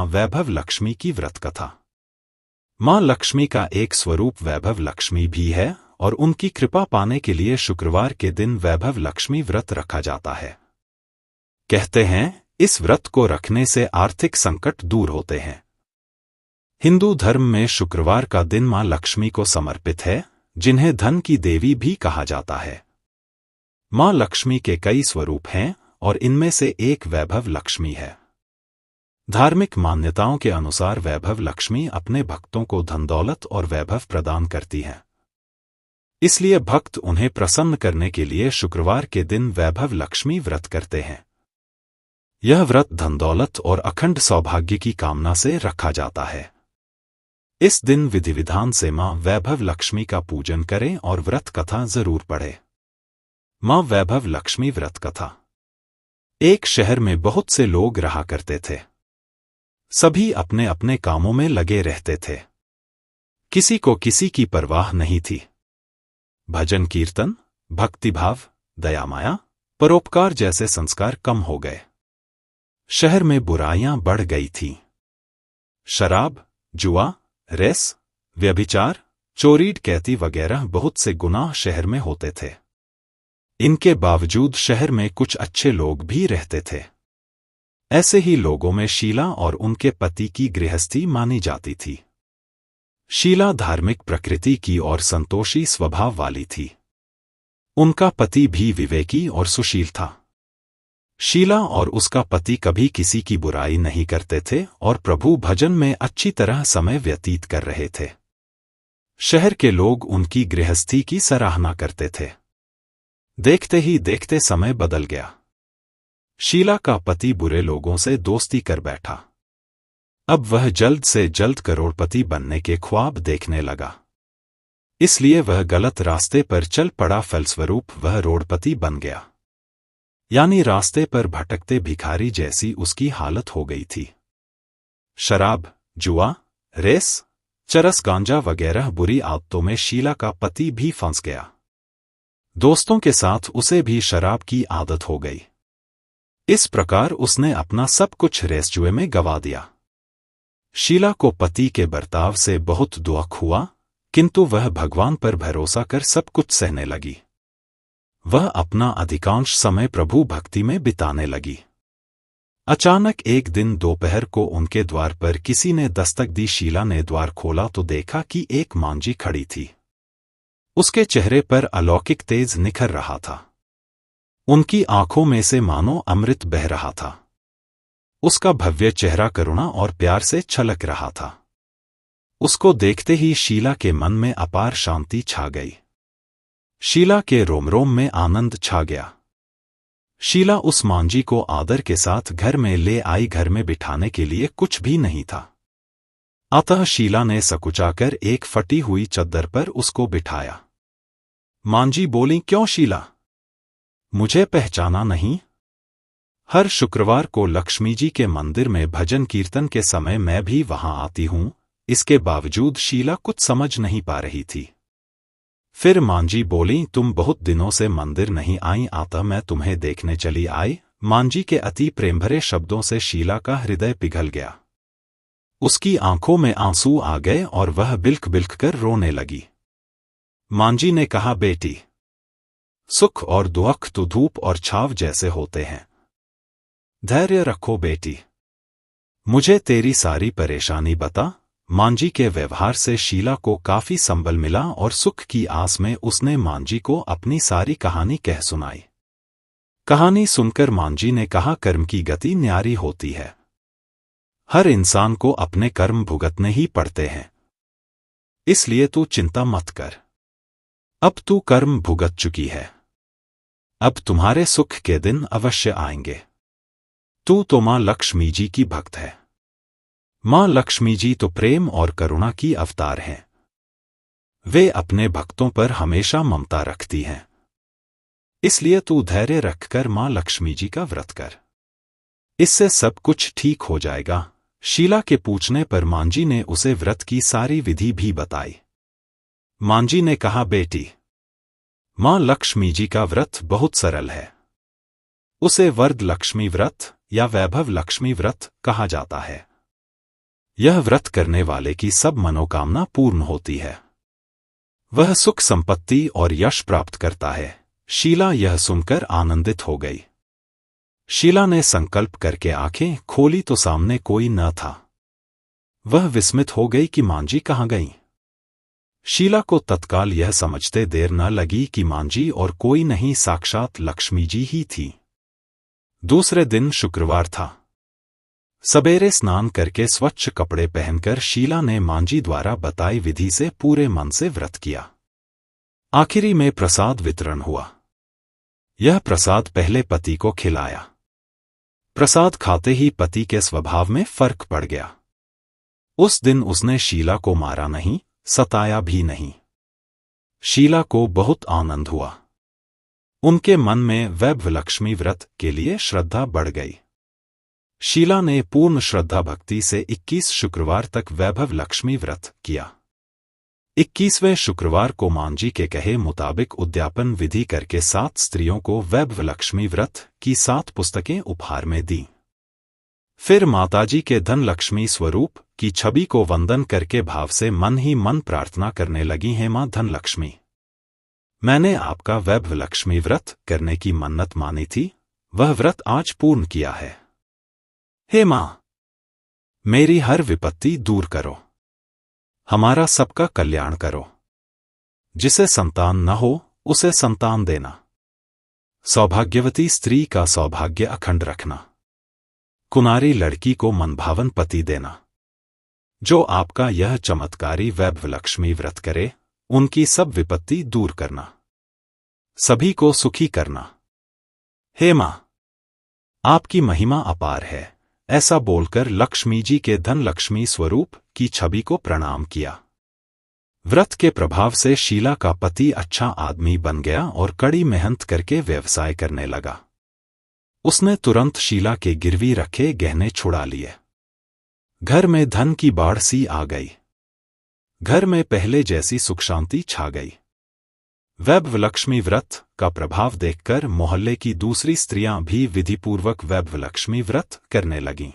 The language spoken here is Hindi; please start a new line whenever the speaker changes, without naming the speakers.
वैभव लक्ष्मी की व्रत कथा। मां लक्ष्मी का एक स्वरूप वैभव लक्ष्मी भी है और उनकी कृपा पाने के लिए शुक्रवार के दिन वैभव लक्ष्मी व्रत रखा जाता है। कहते हैं इस व्रत को रखने से आर्थिक संकट दूर होते हैं। हिंदू धर्म में शुक्रवार का दिन मां लक्ष्मी को समर्पित है, जिन्हें धन की देवी भी कहा जाता है। मां लक्ष्मी के कई स्वरूप हैं और इनमें से एक वैभव लक्ष्मी है। धार्मिक मान्यताओं के अनुसार वैभव लक्ष्मी अपने भक्तों को धन दौलत और वैभव प्रदान करती हैं। इसलिए भक्त उन्हें प्रसन्न करने के लिए शुक्रवार के दिन वैभव लक्ष्मी व्रत करते हैं। यह व्रत धन दौलत और अखंड सौभाग्य की कामना से रखा जाता है। इस दिन विधि विधान से मां वैभव लक्ष्मी का पूजन करें और व्रत कथा जरूर पढ़ें। मां वैभव लक्ष्मी व्रत कथा। एक शहर में बहुत से लोग रहा करते थे। सभी अपने अपने कामों में लगे रहते थे। किसी को किसी की परवाह नहीं थी। भजन कीर्तन, भक्तिभाव, दया माया, परोपकार जैसे संस्कार कम हो गए। शहर में बुराइयां बढ़ गई थीं। शराब, जुआ, रेस, व्यभिचार, चोरी डकैती वगैरह बहुत से गुनाह शहर में होते थे। इनके बावजूद शहर में कुछ अच्छे लोग भी रहते थे। ऐसे ही लोगों में शीला और उनके पति की गृहस्थी मानी जाती थी। शीला धार्मिक प्रकृति की और संतोषी स्वभाव वाली थी। उनका पति भी विवेकी और सुशील था। शीला और उसका पति कभी किसी की बुराई नहीं करते थे और प्रभु भजन में अच्छी तरह समय व्यतीत कर रहे थे। शहर के लोग उनकी गृहस्थी की सराहना करते थे। देखते ही देखते समय बदल गया। शीला का पति बुरे लोगों से दोस्ती कर बैठा। अब वह जल्द से जल्द करोड़पति बनने के ख्वाब देखने लगा। इसलिए वह गलत रास्ते पर चल पड़ा। फलस्वरूप वह रोडपति बन गया, यानी रास्ते पर भटकते भिखारी जैसी उसकी हालत हो गई थी। शराब, जुआ, रेस, चरस, गांजा वगैरह बुरी आदतों में शीला का पति भी फंस गया। दोस्तों के साथ उसे भी शराब की आदत हो गई। इस प्रकार उसने अपना सब कुछ रेस जुए में गंवा दिया। शीला को पति के बर्ताव से बहुत दुख हुआ, किंतु वह भगवान पर भरोसा कर सब कुछ सहने लगी। वह अपना अधिकांश समय प्रभु भक्ति में बिताने लगी। अचानक एक दिन दोपहर को उनके द्वार पर किसी ने दस्तक दी। शीला ने द्वार खोला तो देखा कि एक मांझी खड़ी थी। उसके चेहरे पर अलौकिक तेज निखर रहा था। उनकी आंखों में से मानो अमृत बह रहा था। उसका भव्य चेहरा करुणा और प्यार से छलक रहा था। उसको देखते ही शीला के मन में अपार शांति छा गई। शीला के रोम रोम में आनंद छा गया। शीला उस मांझी को आदर के साथ घर में ले आई। घर में बिठाने के लिए कुछ भी नहीं था। अतः शीला ने सकुचाकर एक फटी हुई चद्दर पर उसको बिठाया। मांझी बोली, क्यों शीला, मुझे पहचाना नहीं? हर शुक्रवार को लक्ष्मी जी के मंदिर में भजन कीर्तन के समय मैं भी वहां आती हूं। इसके बावजूद शीला कुछ समझ नहीं पा रही थी। फिर मांझी बोली, तुम बहुत दिनों से मंदिर नहीं आई, आता मैं तुम्हें देखने चली आई। मांझी के अति प्रेम भरे शब्दों से शीला का हृदय पिघल गया। उसकी आंखों में आंसू आ गए और वह बिल्क बिल्क कर रोने लगी। मांझी ने कहा, बेटी, सुख और दुख तो धूप और छाव जैसे होते हैं। धैर्य रखो बेटी, मुझे तेरी सारी परेशानी बता। मांझी के व्यवहार से शीला को काफी संबल मिला और सुख की आस में उसने मांझी को अपनी सारी कहानी कह सुनाई। कहानी सुनकर मांझी ने कहा, कर्म की गति न्यारी होती है। हर इंसान को अपने कर्म भुगतने ही पड़ते हैं। इसलिए तू चिंता मत कर। अब तू कर्म भुगत चुकी है। अब तुम्हारे सुख के दिन अवश्य आएंगे। तू तो मां लक्ष्मी जी की भक्त है। मां लक्ष्मी जी तो प्रेम और करुणा की अवतार हैं। वे अपने भक्तों पर हमेशा ममता रखती हैं। इसलिए तू धैर्य रखकर मां लक्ष्मी जी का व्रत कर। इससे सब कुछ ठीक हो जाएगा। शीला के पूछने पर मांझी ने उसे व्रत की सारी विधि भी बताई। मांझी ने कहा, बेटी, मां लक्ष्मी जी का व्रत बहुत सरल है। उसे वरद लक्ष्मी व्रत या वैभव लक्ष्मी व्रत कहा जाता है। यह व्रत करने वाले की सब मनोकामना पूर्ण होती है। वह सुख संपत्ति और यश प्राप्त करता है। शीला यह सुनकर आनंदित हो गई। शीला ने संकल्प करके आंखें खोली तो सामने कोई न था। वह विस्मित हो गई कि मांझी कहाँ गई। शीला को तत्काल यह समझते देर न लगी कि मांझी और कोई नहीं, साक्षात लक्ष्मी जी ही थी। दूसरे दिन शुक्रवार था। सवेरे स्नान करके स्वच्छ कपड़े पहनकर शीला ने मांझी द्वारा बताई विधि से पूरे मन से व्रत किया। आखिरी में प्रसाद वितरण हुआ। यह प्रसाद पहले पति को खिलाया। प्रसाद खाते ही पति के स्वभाव में फर्क पड़ गया। उस दिन उसने शीला को मारा नहीं, सताया भी नहीं। शीला को बहुत आनंद हुआ। उनके मन में वैभव लक्ष्मी व्रत के लिए श्रद्धा बढ़ गई। शीला ने पूर्ण श्रद्धा भक्ति से 21 शुक्रवार तक वैभव लक्ष्मी व्रत किया। 21वें शुक्रवार को मांझी के कहे मुताबिक उद्यापन विधि करके 7 स्त्रियों को वैभव लक्ष्मी व्रत की 7 पुस्तकें उपहार में दी। फिर माताजी के धन लक्ष्मी स्वरूप की छवि को वंदन करके भाव से मन ही मन प्रार्थना करने लगी, हे मां धन लक्ष्मी, मैंने आपका वैभव लक्ष्मी व्रत करने की मन्नत मानी थी, वह व्रत आज पूर्ण किया है। हे मां, मेरी हर विपत्ति दूर करो, हमारा सबका कल्याण करो। जिसे संतान न हो उसे संतान देना। सौभाग्यवती स्त्री का सौभाग्य अखंड रखना। कुनारी लड़की को मनभावन पति देना। जो आपका यह चमत्कारी वैभव लक्ष्मी व्रत करे, उनकी सब विपत्ति दूर करना, सभी को सुखी करना। हे मां, आपकी महिमा अपार है। ऐसा बोलकर लक्ष्मी जी के धन लक्ष्मी स्वरूप की छवि को प्रणाम किया। व्रत के प्रभाव से शीला का पति अच्छा आदमी बन गया और कड़ी मेहनत करके व्यवसाय करने लगा। उसने तुरंत शीला के गिरवी रखे गहने छुड़ा लिए। घर में धन की बाढ़ सी आ गई। घर में पहले जैसी सुख शांति छा गई। वैभव लक्ष्मी व्रत का प्रभाव देखकर मोहल्ले की दूसरी स्त्रियां भी विधिपूर्वक वैभव लक्ष्मी व्रत करने लगीं।